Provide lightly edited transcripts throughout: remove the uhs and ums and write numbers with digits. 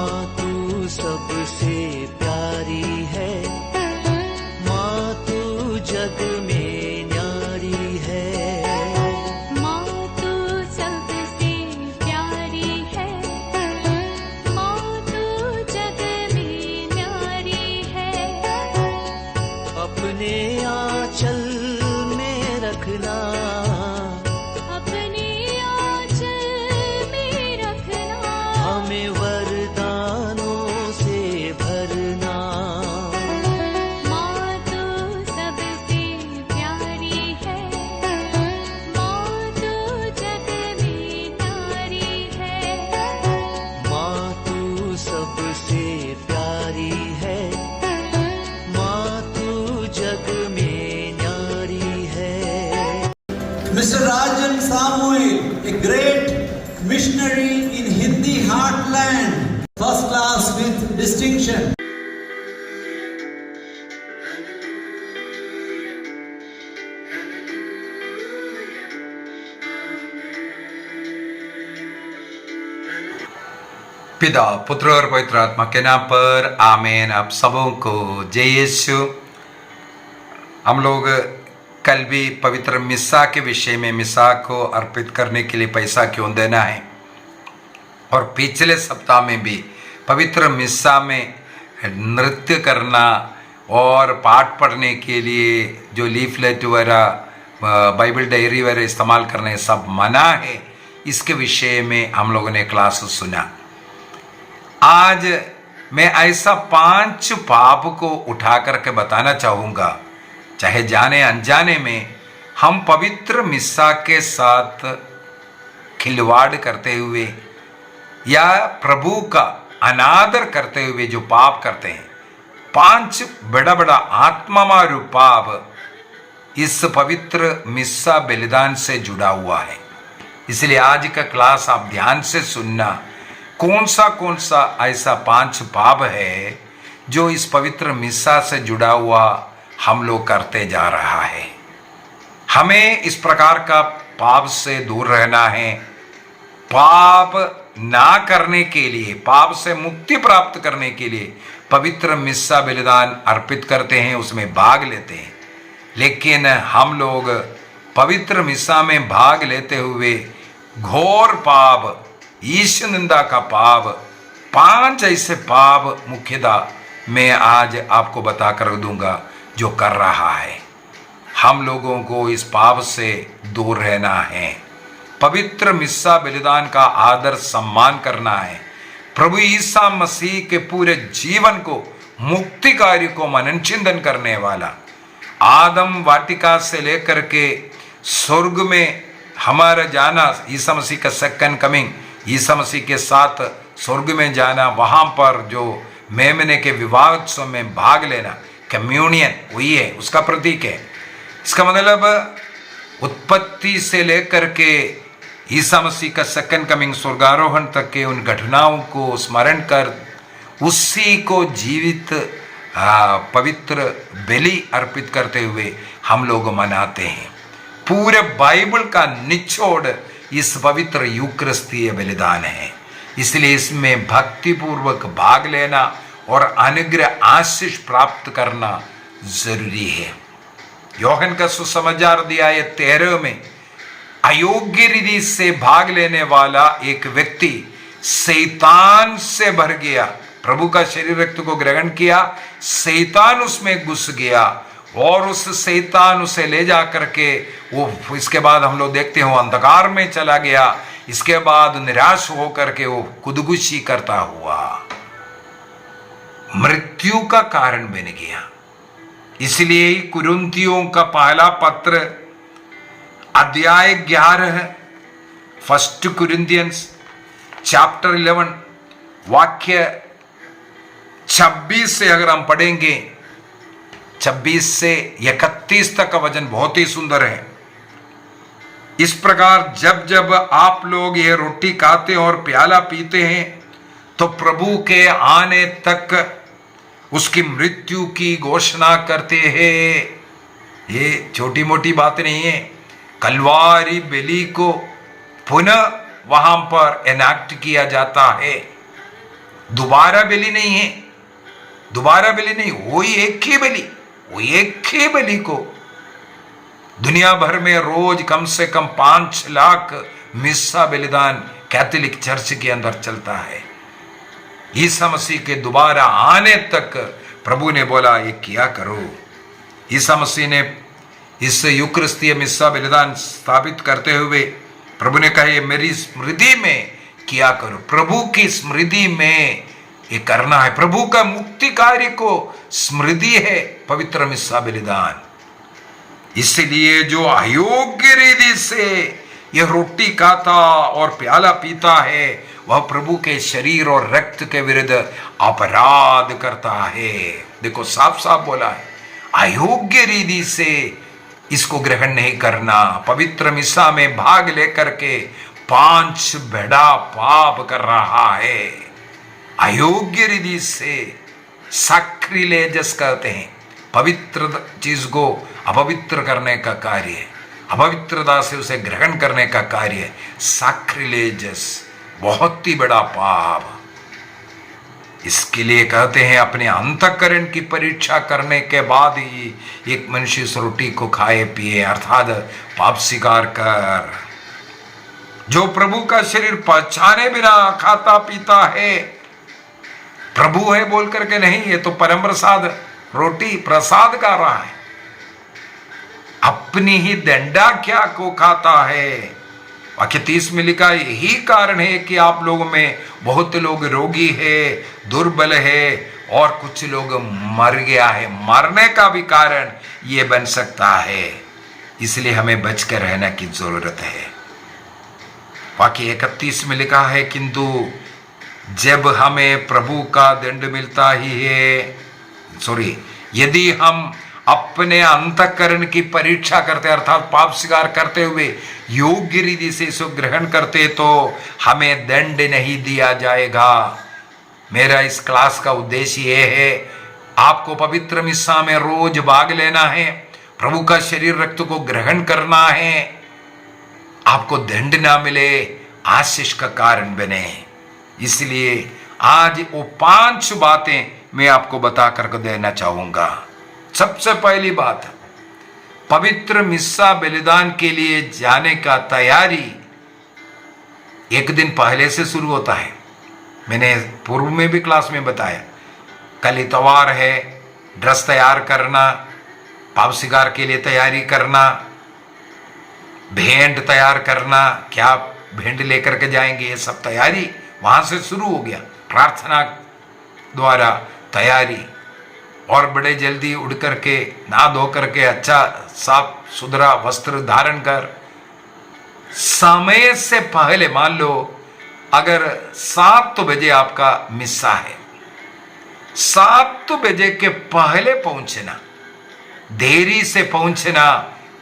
माँ तू सबसे प्यारी है, माँ तू जग में न्यारी है। माँ तू सबसे प्यारी है, माँ तू जग में न्यारी है। अपने आंचल में रखना, अपने आंचल में रखना। हमें वरदानों से भरना। माँ तू सबसे प्यारी है, माँ तू जग में न्यारी है। माँ तू सबसे प्यारी है, माँ तू जग में न्यारी है। Mr. Rajan Samuel, a great missionary in Hindi heartland, first class with distinction. पिता, पुत्र और पवित्र आत्मा के नाम पर आमीन। आप सबों को जय यीशु। हम लोग कल भी पवित्र मिस्सा के विषय में, मिस्सा को अर्पित करने के लिए पैसा क्यों देना है, और पिछले सप्ताह में भी पवित्र मिस्सा में नृत्य करना और पाठ पढ़ने के लिए जो लीफलेट वगैरह, बाइबल डायरी वगैरह इस्तेमाल करने सब मना है। इसके विषय में हम लोगों ने क्लास सुना। आज मैं ऐसा 5 पाप को उठा करके बताना चाहूँगा, चाहे जाने अनजाने में हम पवित्र मिस्सा के साथ खिलवाड़ करते हुए या प्रभु का अनादर करते हुए जो पाप करते हैं, 5 बड़ा बड़ा आत्मामारू पाप इस पवित्र मिस्सा बलिदान से जुड़ा हुआ है। इसलिए आज का क्लास आप ध्यान से सुनना। कौन सा ऐसा 5 पाप है जो इस पवित्र मिस्सा से जुड़ा हुआ हम लोग करते जा रहा है। हमें इस प्रकार का पाप से दूर रहना है। पाप ना करने के लिए, पाप से मुक्ति प्राप्त करने के लिए पवित्र मिस्सा बलिदान अर्पित करते हैं, उसमें भाग लेते हैं। लेकिन हम लोग पवित्र मिस्सा में भाग लेते हुए घोर पाप, ईश निंदा का पाप, 5 ऐसे पाप मुख्यतः मैं आज आपको बता कर दूंगा जो कर रहा है। हम लोगों को इस पाप से दूर रहना है, पवित्र मिस्सा बलिदान का आदर सम्मान करना है। प्रभु ईसा मसीह के पूरे जीवन को, मुक्ति कार्य को मनन चिंतन करने वाला, आदम वाटिका से लेकर के स्वर्ग में हमारा जाना, ईसा मसीह का सेकंड कमिंग, ईसा मसीह के साथ स्वर्ग में जाना, वहां पर जो मेमने के विवाह उत्सव में भाग लेना, कम्युनियन वही है, उसका प्रतीक है। इसका मतलब उत्पत्ति से लेकर के ईसा मसीह का सेकंड कमिंग, स्वर्गारोहण तक के उन घटनाओं को स्मरण कर उसी को जीवित पवित्र बलि अर्पित करते हुए हम लोग मनाते हैं। पूरे बाइबल का निचोड़ इस पवित्र यूकरिस्तीय बलिदान है। इसलिए इसमें भक्तिपूर्वक भाग लेना और अनुग्रह आशीष प्राप्त करना जरूरी है। योहन का सुसमाचार अध्याय 13 में अयोग्य रीति से भाग लेने वाला एक व्यक्ति शैतान से भर गया, प्रभु का शरीर रक्त को ग्रहण किया, शैतान उसमें घुस गया और उस शैतान उसे ले जा करके वो, इसके बाद हम लोग देखते हो अंधकार में चला गया। इसके बाद निराश होकर के वो खुदकुशी करता हुआ मृत्यु का कारण बन गया। इसलिए कुरिन्थियों का पहला पत्र अध्याय 11, फर्स्ट कुरिन्थियंस चैप्टर 11 वाक्य 26 से अगर हम पढ़ेंगे, 26 से 31 तक का वचन बहुत ही सुंदर है। इस प्रकार जब जब आप लोग ये रोटी खाते और प्याला पीते हैं तो प्रभु के आने तक उसकी मृत्यु की घोषणा करते हैं। ये छोटी मोटी बात नहीं है। कलवारी बलि को पुनः वहां पर एनैक्ट किया जाता है। दोबारा बलि नहीं है, दोबारा बलि नहीं, वही एक ही बलि, वही एक ही बलि को दुनिया भर में रोज कम से कम 5 लाख मिस्सा बलिदान कैथोलिक चर्च के अंदर चलता है। ईसा मसीह के दोबारा आने तक प्रभु ने बोला ये किया करो। ईसा मसीह ने इस यूकरिस्तीय मिस्सा बलिदान स्थापित करते हुए प्रभु ने कहा ये मेरी स्मृति में किया करो। प्रभु की स्मृति में ये करना है। प्रभु का मुक्ति कार्य को स्मृति है पवित्र मिस्सा बलिदान। इसलिए जो अयोग्य रीति से यह रोटी खाता और प्याला पीता है वह प्रभु के शरीर और रक्त के विरुद्ध अपराध करता है। देखो साफ साफ बोला है, अयोग्य रीति से इसको ग्रहण नहीं करना। पवित्र मिस्सा में भाग लेकर के 5 बड़ा पाप कर रहा है। अयोग्य रीति से सैक्रिलेजस कहते हैं, पवित्र चीज को अपवित्र करने का कार्य है, अपवित्रता से उसे ग्रहण करने का कार्य है। सैक्रिलेजस बहुत ही बड़ा पाप। इसके लिए कहते हैं अपने अंतःकरण की परीक्षा करने के बाद ही एक मनुष्य इस रोटी को खाए पिए, अर्थात पाप स्वीकार कर। जो प्रभु का शरीर पहचाने बिना खाता पीता है, प्रभु है बोल करके नहीं, ये तो परम प्रसाद रोटी प्रसाद का रहा है, अपनी ही दंडा क्या को खाता है। वाक्य 30 में लिखा यही कारण है कि आप लोगों में बहुत लोग रोगी है, दुर्बल है और कुछ लोग मर गया है। मरने का भी कारण ये बन सकता है, इसलिए हमें बचकर रहने की जरूरत है। वाक्य 31 में लिखा है किंतु जब हमें प्रभु का दंड मिलता ही है, यदि हम अपने अंतःकरण की परीक्षा करते अर्थात पाप स्वीकार करते हुए योग्य रीति से इसको ग्रहण करते तो हमें दंड नहीं दिया जाएगा। मेरा इस क्लास का उद्देश्य यह है, आपको पवित्र मिस्सा में रोज भाग लेना है, प्रभु का शरीर रक्त को ग्रहण करना है, आपको दंड ना मिले, आशीष का कारण बने। इसलिए आज वो 5 बातें मैं आपको बता करके देना चाहूंगा। सबसे पहली बात, पवित्र मिस्सा बलिदान के लिए जाने का तैयारी 1 दिन पहले से शुरू होता है। मैंने पूर्व में भी क्लास में बताया, कल इतवार है, ड्रेस तैयार करना, पाप स्वीकार के लिए तैयारी करना, भेंट तैयार करना, क्या भेंट लेकर के जाएंगे, ये सब तैयारी वहां से शुरू हो गया। प्रार्थना द्वारा तैयारी, और बड़े जल्दी उड़ करके नहा धो करके अच्छा साफ सुथरा वस्त्र धारण कर, समय से पहले, मान लो अगर 7 बजे आपका मिस्सा है, 7 बजे के पहले पहुंचना, देरी से पहुंचना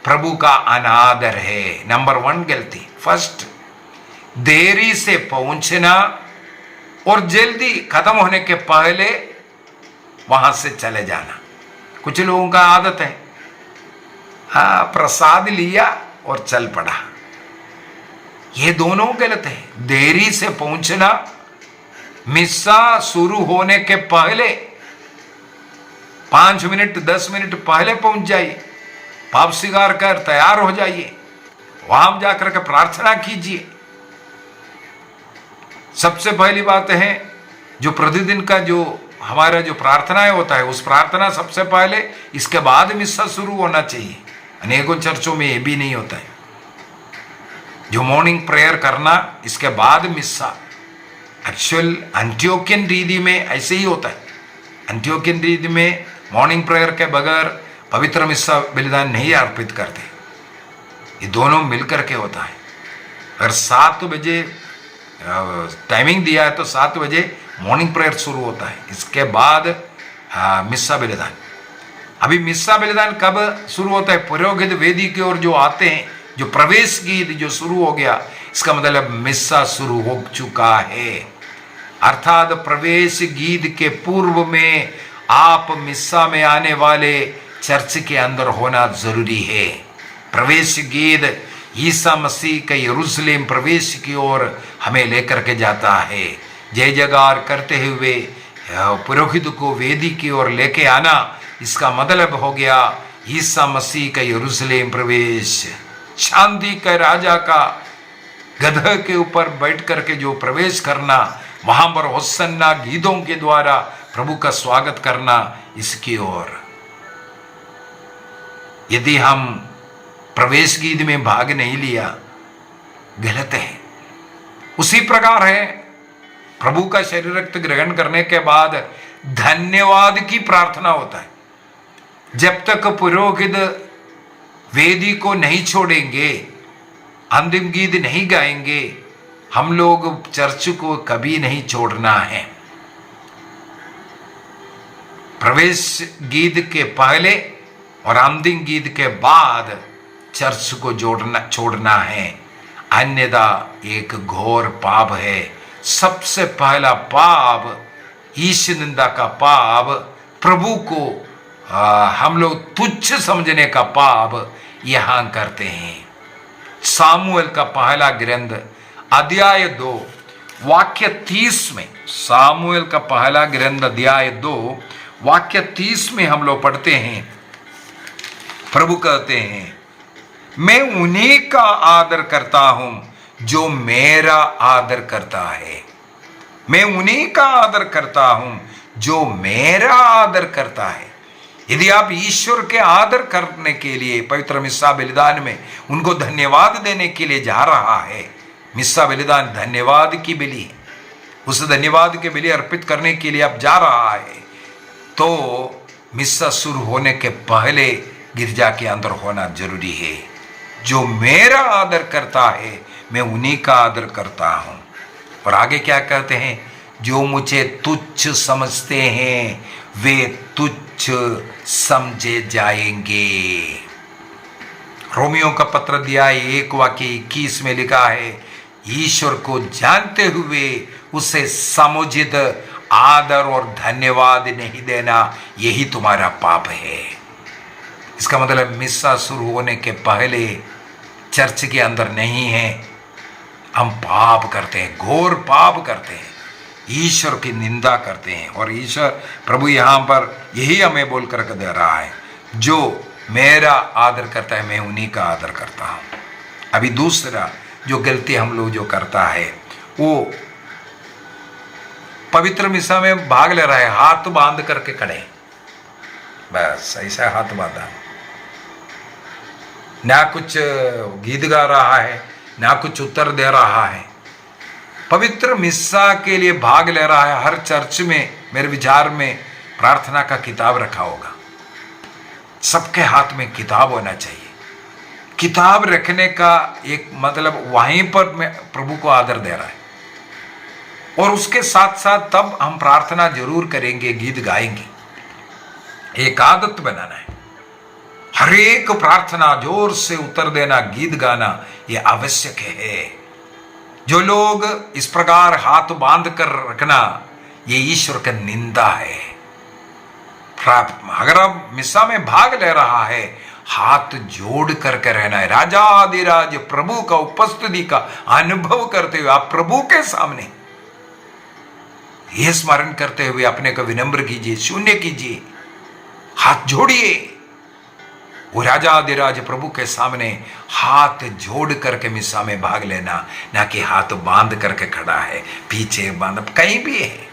प्रभु का अनादर है। नंबर 1 गलती, फर्स्ट देरी से पहुंचना और जल्दी खत्म होने के पहले वहां से चले जाना। कुछ लोगों का आदत है, हाँ प्रसाद लिया और चल पड़ा, ये दोनों गलत है। देरी से पहुंचना, मिस्सा शुरू होने के पहले 5 मिनट 10 मिनट पहले पहुंच जाइए, पाप स्वीकार कर तैयार हो जाइए, वहां जाकर के प्रार्थना कीजिए। सबसे पहली बात है, जो प्रतिदिन का जो हमारा जो प्रार्थनाएं होता है, उस प्रार्थना सबसे पहले, इसके बाद मिस्सा शुरू होना चाहिए। अनेकों चर्चों में ये भी नहीं होता है, जो मॉर्निंग प्रेयर करना इसके बाद मिस्सा। एक्चुअल एंटियोकियन रीति में ऐसे ही होता है। एंटियोकियन रीति में मॉर्निंग प्रेयर के बगैर पवित्र मिस्सा बलिदान नहीं अर्पित करते, ये दोनों मिलकर के होता है। अगर 7 बजे टाइमिंग दिया है तो 7 बजे मॉर्निंग प्रेयर शुरू होता है, इसके बाद मिस्सा बलिदान। अभी मिस्सा बलिदान कब शुरू होता है? पुरोहित वेदी की ओर जो आते हैं, जो प्रवेश गीत जो शुरू हो गया, इसका मतलब मिस्सा शुरू हो चुका है। अर्थात प्रवेश गीत के पूर्व में आप मिस्सा में आने वाले चर्च के अंदर होना जरूरी है। प्रवेश गीत ईसा मसीह का यरूशलेम प्रवेश की ओर हमें लेकर के जाता है। जय जयकार करते हुए पुरोहित को वेदी की ओर लेके आना, इसका मतलब हो गया ईसा मसीह का यरूशलेम प्रवेश। शांति का राजा का गधा के ऊपर बैठ करके जो प्रवेश करना, वहां पर होसन्ना गीतों के द्वारा प्रभु का स्वागत करना, इसकी ओर यदि हम प्रवेश गीत में भाग नहीं लिया, गलत है। उसी प्रकार है प्रभु का शरीर रक्त ग्रहण करने के बाद धन्यवाद की प्रार्थना होता है। जब तक पुरोहित वेदी को नहीं छोड़ेंगे, अंतिम गीत नहीं गाएंगे, हम लोग चर्च को कभी नहीं छोड़ना है। प्रवेश गीत के पहले और अंतिम गीत के बाद चर्च को छोड़ना है, अन्यथा एक घोर पाप है। सबसे पहला पाप ईश निंदा का पाप, प्रभु को हम लोग तुच्छ समझने का पाप यहां करते हैं। सामुएल का पहला ग्रंथ अध्याय 2 वाक्य 30 में, सामुएल का पहला ग्रंथ अध्याय 2 वाक्य 30 में हम लोग पढ़ते हैं, प्रभु कहते हैं, मैं उन्हीं का आदर करता हूं जो मेरा आदर करता है। मैं उन्हीं का आदर करता हूं जो मेरा आदर करता है। यदि आप ईश्वर के आदर करने के लिए पवित्र मिस्सा बलिदान में उनको धन्यवाद देने के लिए जा रहा है, मिस्सा बलिदान धन्यवाद की बलि है, उस धन्यवाद के बलि अर्पित करने के लिए आप जा रहा है, तो मिस्सा शुरू होने के पहले गिरजा के अंदर होना जरूरी है। जो मेरा आदर करता है, मैं उन्हीं का आदर करता हूं। और आगे क्या कहते हैं, जो मुझे तुच्छ समझते हैं वे तुच्छ समझे जाएंगे। रोमियो का पत्र अध्याय 1 वाक्य 21 में लिखा है, ईश्वर को जानते हुए उसे समुचित आदर और धन्यवाद नहीं देना, यही तुम्हारा पाप है। इसका मतलब मिस्सा शुरू होने के पहले चर्च के अंदर नहीं है, हम पाप करते हैं, घोर पाप करते हैं, ईश्वर की निंदा करते हैं। और ईश्वर प्रभु यहां पर यही हमें बोल कर दे रहा है, जो मेरा आदर करता है मैं उन्हीं का आदर करता हूं। अभी दूसरा जो गलती हम लोग जो करता है, वो पवित्र मिस्सा में भाग ले रहा है, हाथ बांध करके खड़े, बस ऐसा हाथ बांधा, ना कुछ गीत गा रहा है, ना कुछ उत्तर दे रहा है। पवित्र मिस्सा के लिए भाग ले रहा है। हर चर्च में मेरे विचार में प्रार्थना का किताब रखा होगा, सबके हाथ में किताब होना चाहिए। किताब रखने का एक मतलब वहीं पर मैं प्रभु को आदर दे रहा है, और उसके साथ साथ तब हम प्रार्थना जरूर करेंगे, गीत गाएंगे। एक आदत बनाना है, हर एक प्रार्थना जोर से उत्तर देना, गीत गाना, यह आवश्यक है। जो लोग इस प्रकार हाथ बांध कर रखना, ये ईश्वर का निंदा है। अगर आप मिस्सा में भाग ले रहा है, हाथ जोड़ करके रहना है। राजा आदिराज प्रभु का उपस्थिति का अनुभव करते हुए आप प्रभु के सामने यह स्मरण करते हुए अपने को विनम्र कीजिए, शून्य कीजिए, हाथ जोड़िए। वो राजा आदिराज प्रभु के सामने हाथ जोड़ करके मिस्सा में भाग लेना, ना कि हाथ बांध करके खड़ा है, पीछे बांध, कहीं भी है।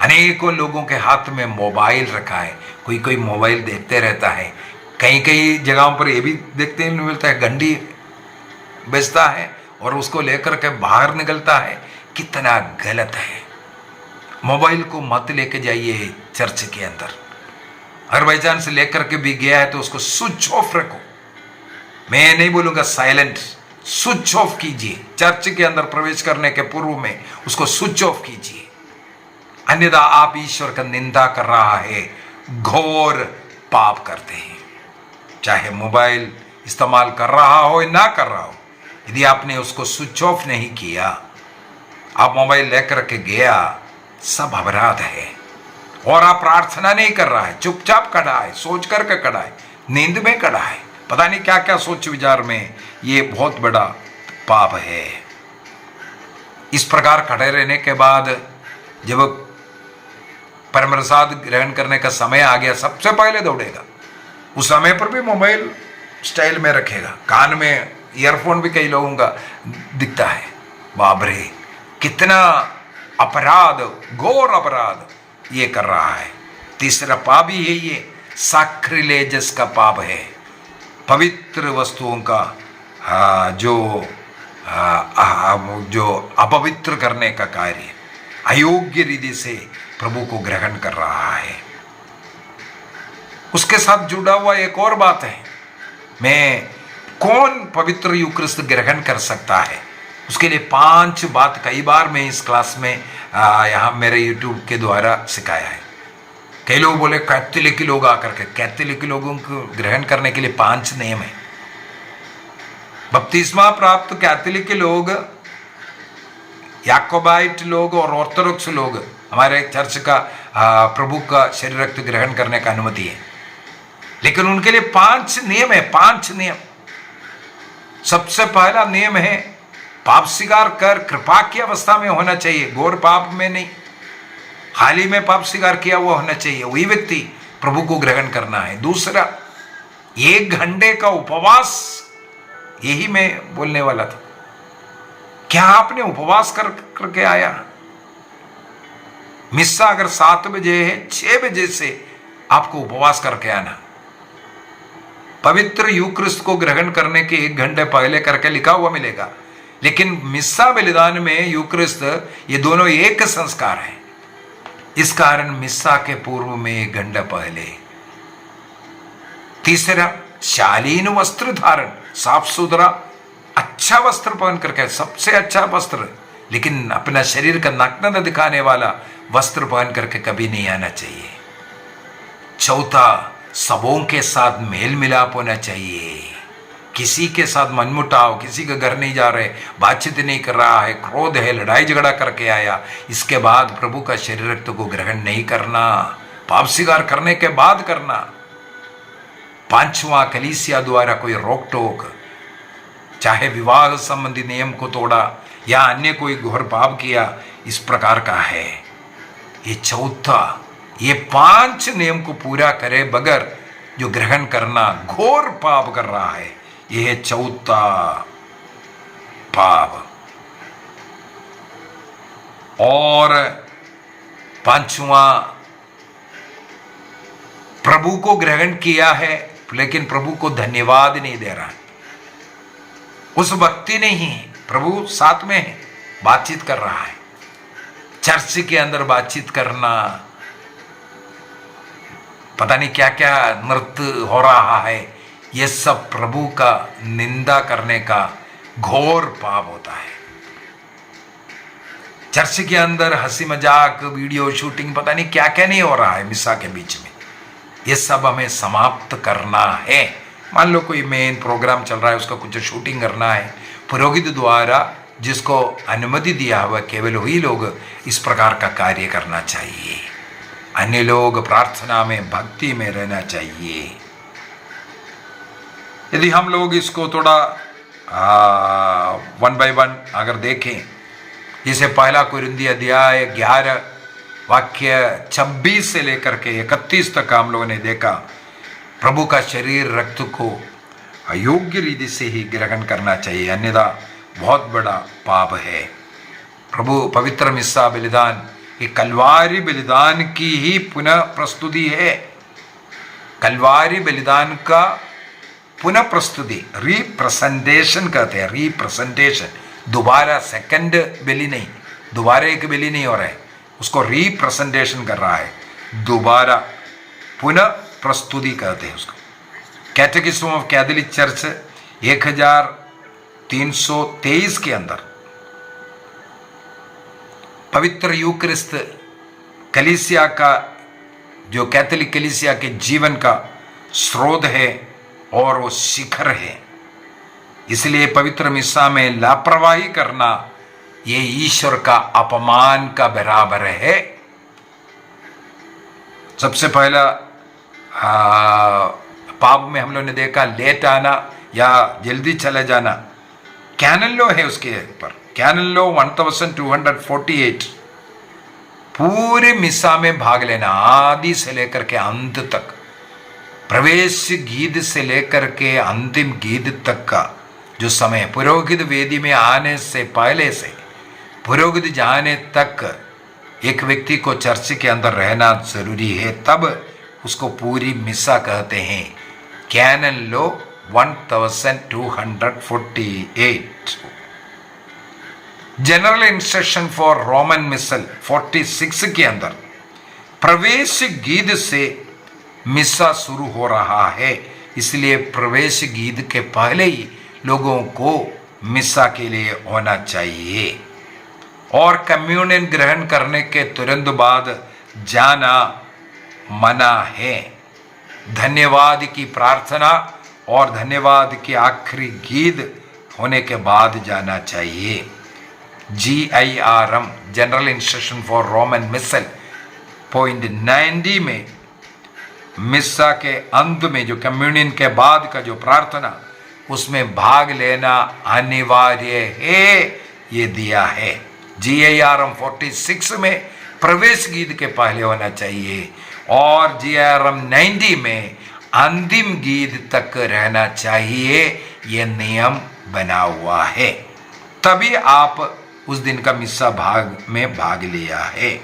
अनेकों लोगों के हाथ में मोबाइल रखा है, कोई कोई मोबाइल देखते रहता है। कई कई जगहों पर ये भी देखते मिलता है, घंटी बजता है और उसको लेकर के बाहर निकलता है। कितना गलत है। मोबाइल को मत लेके जाइए चर्च के अंदर। अगर बाई चांस लेकर के भी गया है तो उसको स्विच ऑफ रखो। मैं नहीं बोलूंगा साइलेंट, स्विच ऑफ कीजिए। चर्च के अंदर प्रवेश करने के पूर्व में उसको स्विच ऑफ कीजिए, अन्यथा आप ईश्वर का निंदा कर रहा है, घोर पाप करते हैं। चाहे मोबाइल इस्तेमाल कर रहा हो या ना कर रहा हो, यदि आपने उसको स्विच ऑफ नहीं किया, आप मोबाइल लेकर के गया, सब अपराध है। और आप प्रार्थना नहीं कर रहा है, चुपचाप खड़ा है, सोच करके खड़ा है, नींद में खड़ा है, पता नहीं क्या क्या सोच विचार में, ये बहुत बड़ा पाप है। इस प्रकार खड़े रहने के बाद जब परम प्रसाद ग्रहण करने का समय आ गया सबसे पहले दौड़ेगा। उस समय पर भी मोबाइल स्टाइल में रखेगा, कान में ईयरफोन भी कई लोगों का दिखता है। बाप रे, कितना अपराध, घोर अपराध ये कर रहा है। तीसरा पाप ही है ये, सैक्रिलेजस का पाप है, पवित्र वस्तुओं का जो अपवित्र करने का कार्य, अयोग्य रीति से प्रभु को ग्रहण कर रहा है। उसके साथ जुड़ा हुआ एक और बात है, मैं कौन पवित्र यूक्रिस्ट ग्रहण कर सकता है, उसके लिए 5 बात कई बार मैं इस क्लास में यहाँ मेरे यूट्यूब के द्वारा सिखाया है। कई लोग बोले कैथोलिक लोग आकर के, कैथोलिक लोगों को ग्रहण करने के लिए 5 नियम है। बपतिस्मा प्राप्त कैथोलिक लोग, याकोबाइट लोग और ऑर्थोडॉक्स लोग हमारे चर्च का प्रभु का शरीर रक्त ग्रहण करने का अनुमति है, लेकिन उनके लिए 5 नियम है। 5 नियम। सबसे पहला नियम है, पाप स्वीकार कर कृपा की अवस्था में होना चाहिए, घोर पाप में नहीं। हाल ही में पाप स्वीकार किया हुआ होना चाहिए, वही व्यक्ति प्रभु को ग्रहण करना है। दूसरा, 1 घंटे का उपवास, यही मैं बोलने वाला था। क्या आपने उपवास करके आया? मिस्सा अगर 7 बजे है, 6 बजे से आपको उपवास करके आना। पवित्र यूक्रिस्ट को ग्रहण करने के 1 घंटे पहले करके लिखा हुआ मिलेगा, लेकिन मिस्सा बलिदान में यूक्रिस्त ये दोनों एक संस्कार है। इस कारण मिस्सा के पूर्व में 1 घंटा पहले। तीसरा, शालीन वस्त्र धारण, साफ सुथरा अच्छा वस्त्र पहन करके, सबसे अच्छा वस्त्र, लेकिन अपना शरीर का नग्नता दिखाने वाला वस्त्र पहन करके कभी नहीं आना चाहिए। चौथा, सबों के साथ मेल मिलाप होना चाहिए। किसी के साथ मनमुटाव, किसी के घर नहीं जा रहे, बातचीत नहीं कर रहा है, क्रोध है, लड़ाई झगड़ा करके आया, इसके बाद प्रभु का शरीर रक्त को ग्रहण नहीं करना, पाप स्वीकार करने के बाद करना। 5वां, कलीसिया द्वारा कोई रोक टोक, चाहे विवाह संबंधी नियम को तोड़ा या अन्य कोई घोर पाप किया, इस प्रकार का है। ये चौथा, ये 5 नियम को पूरा करे बगैर जो ग्रहण करना घोर पाप कर रहा है, यह है चौथा पाप। और 5वां, प्रभु को ग्रहण किया है लेकिन प्रभु को धन्यवाद नहीं दे रहा है। उस व्यक्ति ने ही, प्रभु साथ में है, बातचीत कर रहा है, चर्च के अंदर बातचीत करना, पता नहीं क्या क्या नृत्य हो रहा है, यह सब प्रभु का निंदा करने का घोर पाप होता है। चर्च के अंदर हंसी मजाक, वीडियो शूटिंग, पता नहीं क्या क्या नहीं हो रहा है मिसा के बीच में, ये सब हमें समाप्त करना है। मान लो कोई मेन प्रोग्राम चल रहा है, उसका कुछ शूटिंग करना है, पुरोहित द्वारा जिसको अनुमति दिया हुआ, केवल वही लोग इस प्रकार का कार्य करना चाहिए। अन्य लोग प्रार्थना में, भक्ति में रहना चाहिए। यदि हम लोग इसको थोड़ा 1 by 1 अगर देखें, जैसे पहला कुरिन्थी अध्याय 11 वाक्य 26 से लेकर के 31 तक हम लोगों ने देखा, प्रभु का शरीर रक्त को अयोग्य रीति से ही ग्रहण करना चाहिए, अन्यथा बहुत बड़ा पाप है। प्रभु पवित्र मिस्सा बलिदान, ये कलवारी बलिदान की ही पुनः प्रस्तुति है। कलवारी बलिदान का पुनः प्रस्तुति, रिप्रेजेंटेशन कहते हैं, रिप्रेजेंटेशन। दोबारा सेकंड बलि नहीं, दोबारा एक बलि नहीं हो रहा है, उसको रिप्रेजेंटेशन कर रहा है, दोबारा पुनः प्रस्तुति कहते हैं उसको। कैटेकिज्म ऑफ कैथोलिक चर्च 1323 के अंदर पवित्र यूक्रिस्त कलीसिया का, जो कैथोलिक कलीसिया के जीवन का स्रोत है और वो शिखर है, इसलिए पवित्र मिस्सा में लापरवाही करना ये ईश्वर का अपमान का बराबर है। सबसे पहला पाप में हम लोग ने देखा लेट आना या जल्दी चले जाना। कैनन लॉ है उसके ऊपर, कैनन लॉ 1248, पूरे मिसा में भाग लेना, आदि से लेकर के अंत तक, प्रवेश गीत से लेकर के अंतिम गीत तक का जो समय, पुरोहित वेदी में आने से पहले से पुरोहित जाने तक एक व्यक्ति को चर्च के अंदर रहना जरूरी है, तब उसको पूरी मिसा कहते हैं। Canon law 1248। General instruction for Roman missal 46 के अंदर प्रवेश गीत से मिसा शुरू हो रहा है, इसलिए प्रवेश गीत के पहले ही लोगों को मिसा के लिए होना चाहिए। और कम्युनियन ग्रहण करने के तुरंत बाद जाना मना है। धन्यवाद की प्रार्थना और धन्यवाद की आखिरी गीत होने के बाद जाना चाहिए। GIRM general instruction for Roman missal point 90 में मिसा के अंत में जो कम्युनियन के बाद का जो प्रार्थना, उसमें भाग लेना अनिवार्य है, ये दिया है। GIRM 46 में प्रवेश गीत के पहले होना चाहिए और GIRM 90 में अंतिम गीत तक रहना चाहिए, यह नियम बना हुआ है। तभी आप उस दिन का मिसा में भाग लिया है।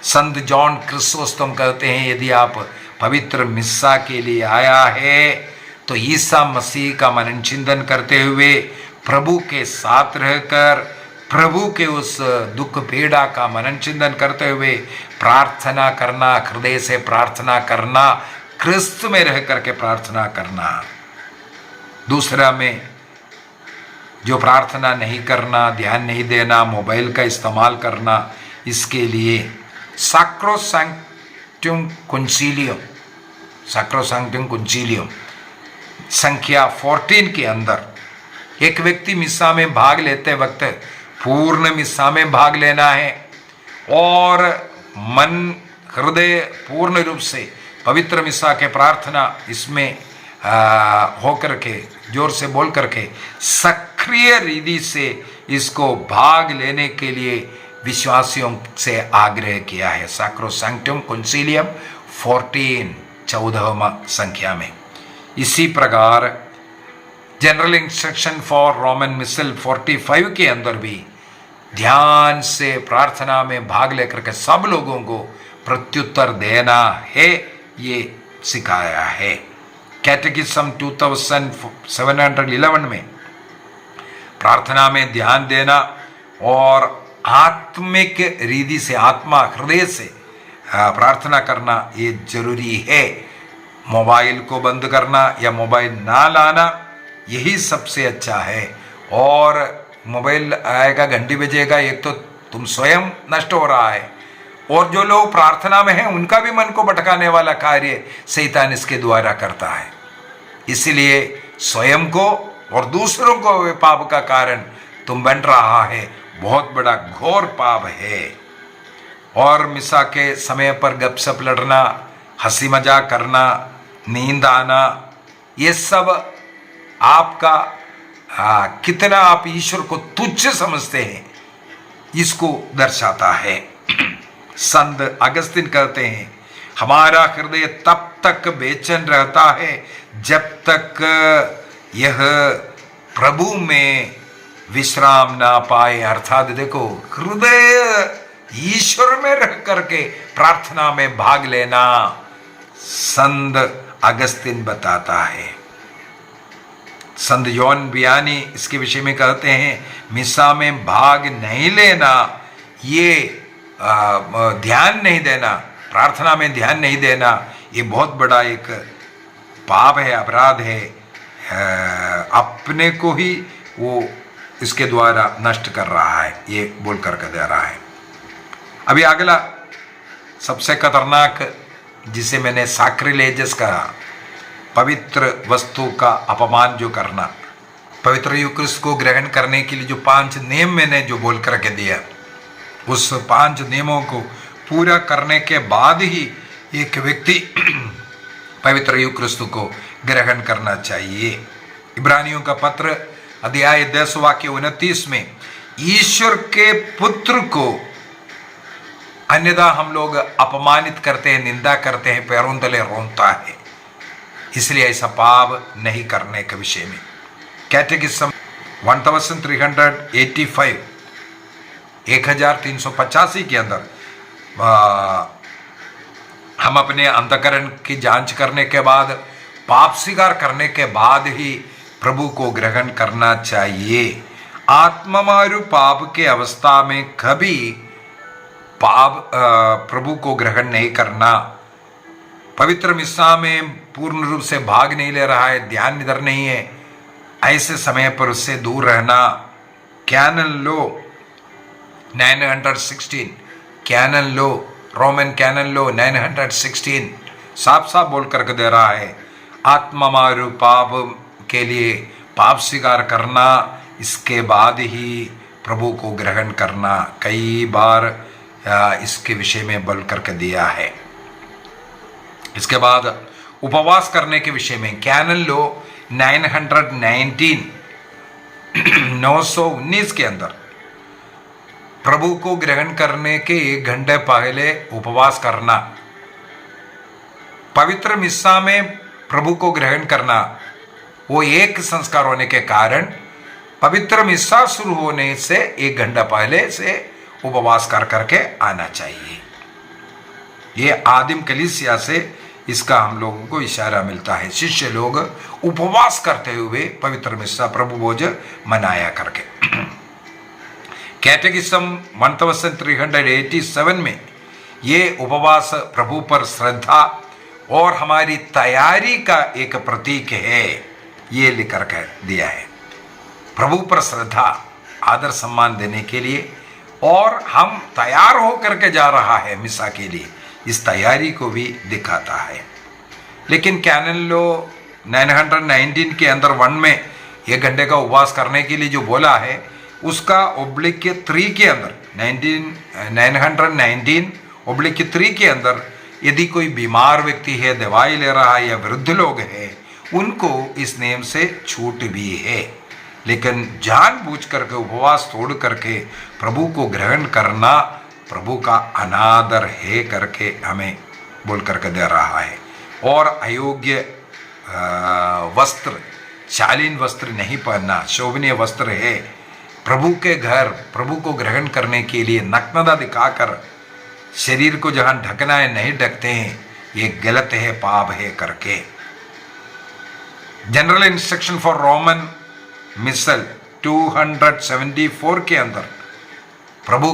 संत जॉन क्रिसोस्टम कहते हैं, यदि आप पवित्र मिसा के लिए आया है तो ईसा मसीह का मनन चिंतन करते हुए प्रभु के साथ रहकर, प्रभु के उस दुख पीड़ा का मनन चिंतन करते हुए प्रार्थना करना, हृदय से प्रार्थना करना, क्रिस्त में रह करके प्रार्थना करना। दूसरा में जो प्रार्थना नहीं करना, ध्यान नहीं देना, मोबाइल का इस्तेमाल करना, इसके लिए सैक्रोसैंक्टुम कंसीलियम संख्या 14 के अंदर एक व्यक्ति मिसा में भाग लेते वक्त पूर्ण मिसा में भाग लेना है और मन हृदय पूर्ण रूप से पवित्र मिसा के प्रार्थना इसमें होकर के, जोर से बोल करके, सक्रिय रीति से इसको भाग लेने के लिए विश्वासियों से आग्रह किया है। सैक्रोसैंक्टुम कंसीलियम 14 संख्या में। इसी प्रकार जनरल इंस्ट्रक्शन फॉर रोमन मिसल 45 के अंदर भी ध्यान से प्रार्थना में भाग लेकर के सब लोगों को प्रत्युत्तर देना है, ये सिखाया है। कैटेकिज्म 2711 में प्रार्थना में ध्यान देना और आत्मिक रीति से, आत्मा हृदय से प्रार्थना करना ये जरूरी है। मोबाइल को बंद करना या मोबाइल ना लाना यही सबसे अच्छा है। और मोबाइल आएगा, घंटी बजेगा, एक तो तुम स्वयं नष्ट हो रहा है और जो लोग प्रार्थना में हैं उनका भी मन को भटकाने वाला कार्य शैतान इसके द्वारा करता है। इसलिए स्वयं को और दूसरों को वे पाप का कारण तुम बन रहा है, बहुत बड़ा घोर पाप है। और मिसा के समय पर गपशप लड़ना, हंसी मजाक करना, नींद आना, ये सब आपका कितना आप ईश्वर को तुच्छ समझते हैं इसको दर्शाता है। संत अगस्तिन कहते हैं, हमारा हृदय तब तक बेचैन रहता है जब तक यह प्रभु में विश्राम ना पाए। अर्थात देखो, हृदय ईश्वर में रह करके प्रार्थना में भाग लेना संत अगस्तिन बताता है। संत यौन बियानी इसके विषय में कहते हैं, मिसा में भाग नहीं लेना, ये ध्यान नहीं देना, प्रार्थना में ध्यान नहीं देना, ये बहुत बड़ा एक पाप है, अपराध है। अपने को ही वो इसके द्वारा नष्ट कर रहा है, ये बोल कर दे रहा है। अभी अगला सबसे खतरनाक, जिसे मैंने सैक्रिलेजस कहा, पवित्र वस्तु का अपमान जो करना। पवित्र यूक्रिस्ट को ग्रहण करने के लिए जो 5 नियम मैंने जो बोल करके दिया, उस 5 नियमों को पूरा करने के बाद ही एक व्यक्ति पवित्र यूक्रिस्ट को ग्रहण करना चाहिए। इब्रानियों का पत्र अध्याय 10 वाक्य 29 में ईश्वर के पुत्र को अन्यथा हम लोग अपमानित करते हैं, निंदा करते हैं, पैरों तले रोता है। इसलिए ऐसा पाप नहीं करने के विषय में कैटेकिज्म 1385 1385 के अंदर हम अपने अंतःकरण की जांच करने के बाद, पाप स्वीकार करने के बाद ही प्रभु को ग्रहण करना चाहिए। आत्ममारु पाप के अवस्था में कभी पाप प्रभु को ग्रहण नहीं करना। पवित्र मिस्सा में पूर्ण रूप से भाग नहीं ले रहा है, ध्यान इधर नहीं है, ऐसे समय पर उससे दूर रहना। कैनन लो 916, कैनन लो, रोमन कैनन लो 916 साफ साफ बोल करके दे रहा है, आत्ममारु पाप के लिए पाप स्वीकार करना, इसके बाद ही प्रभु को ग्रहण करना। कई बार इसके विषय में बोल करके दिया है। इसके बाद उपवास करने के विषय में कैनन लो 919 919 के अंदर प्रभु को ग्रहण करने के 1 घंटे पहले उपवास करना। पवित्र मिस्सा में प्रभु को ग्रहण करना, वो एक संस्कार होने के कारण पवित्र मिस्सा शुरू होने से 1 घंटा पहले से उपवास कर करके आना चाहिए। ये आदिम कलीसिया से इसका हम लोगों को इशारा मिलता है। शिष्य लोग उपवास करते हुए पवित्र मिस्सा प्रभु भोज मनाया करके। कैटेकिज्म 1387 में ये उपवास प्रभु पर श्रद्धा और हमारी तैयारी का एक प्रतीक है, ये लिख कर दिया है। प्रभु पर श्रद्धा, आदर सम्मान देने के लिए, और हम तैयार होकर के जा रहा है मिसा के लिए, इस तैयारी को भी दिखाता है। लेकिन कैनन लो 919 के अंदर 1 में 1 घंटे का उपवास करने के लिए जो बोला है, उसका /3 के अंदर 919/3 के अंदर यदि कोई बीमार व्यक्ति है, दवाई ले रहा है, या वृद्ध लोग हैं, उनको इस नियम से छूट भी है। लेकिन जानबूझ करके उपवास तोड़ करके प्रभु को ग्रहण करना प्रभु का अनादर है करके हमें बोल करके दे रहा है। और अयोग्य वस्त्र, शालीन वस्त्र नहीं पहनना, शोभनीय वस्त्र है। प्रभु के घर, प्रभु को ग्रहण करने के लिए नग्नता दिखाकर शरीर को जहाँ ढकना है नहीं ढकते हैं, ये गलत है, पाप है करके। जनरल इंस्ट्रक्शन फॉर रोमन मिसल 274 के अंदर प्रभु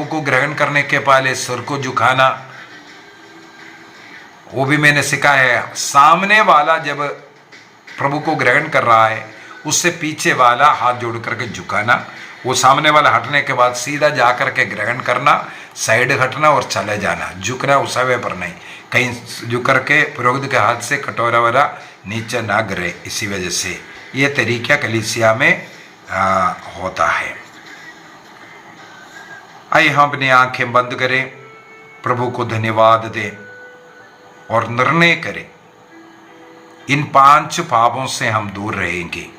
को ग्रहण करने के पहले सिर को झुकाना, वो भी मैंने सिखाया है। सामने वाला जब प्रभु को ग्रहण कर रहा है, उससे पीछे वाला हाथ जोड़ करके झुकाना, वो सामने वाला हटने के बाद सीधा जा करके ग्रहण करना, साइड हटना और चले जाना, झुकना उस समय पर नहीं, कहीं झुक करके पुरोहित के हाथ से कटोरा वाला नीचे ना गिरे। इसी वजह से ये तरीका कलीसिया में होता है। आइए हम अपनी आंखें बंद करें, प्रभु को धन्यवाद दें और निर्णय करें, इन 5 पापों से हम दूर रहेंगे।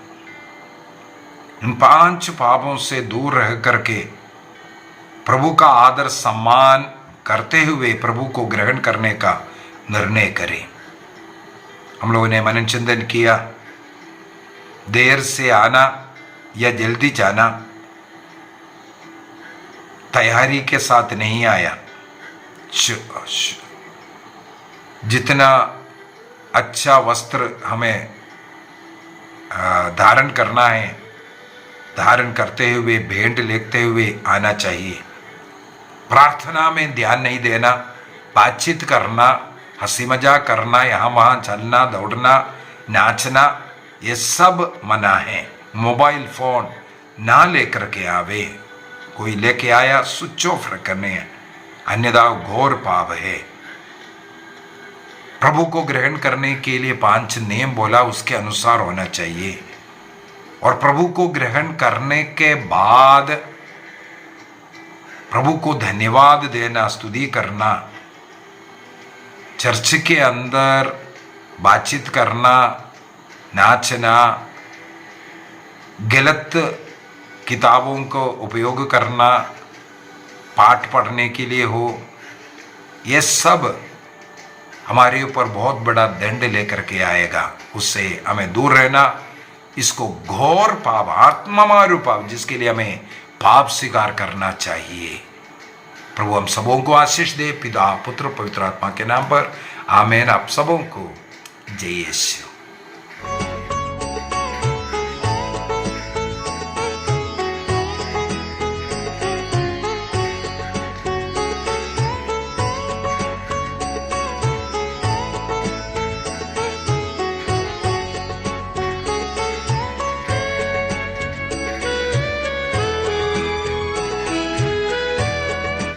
इन 5 पापों से दूर रह करके प्रभु का आदर सम्मान करते हुए प्रभु को ग्रहण करने का निर्णय करें। हम लोगों ने मनन चिंतन किया, देर से आना या जल्दी जाना, तैयारी के साथ नहीं आया। जितना अच्छा वस्त्र हमें धारण करना है, धारण करते हुए, भेंट लेते हुए आना चाहिए। प्रार्थना में ध्यान नहीं देना, बातचीत करना, हंसी मजाक करना, यहाँ वहाँ चलना, दौड़ना, नाचना, ये सब मना है। मोबाइल फोन ना लेकर के आवे, कोई लेके आया स्विच ऑफ करने हैं, अन्यथा घोर पाप है। प्रभु को ग्रहण करने के लिए 5 नियम बोला, उसके अनुसार होना चाहिए। और प्रभु को ग्रहण करने के बाद प्रभु को धन्यवाद देना, स्तुति करना, चर्च के अंदर बातचीत करना, नाचना, गलत किताबों को उपयोग करना, पाठ पढ़ने के लिए हो, ये सब हमारे ऊपर बहुत बड़ा दंड लेकर के आएगा। उससे हमें दूर रहना। इसको घोर पाप, आत्मामारू पाप, जिसके लिए हमें पाप स्वीकार करना चाहिए। प्रभु हम सबों को आशीष दे, पिता पुत्र पवित्र आत्मा के नाम पर आमीन। आप सबों को जय यीशु।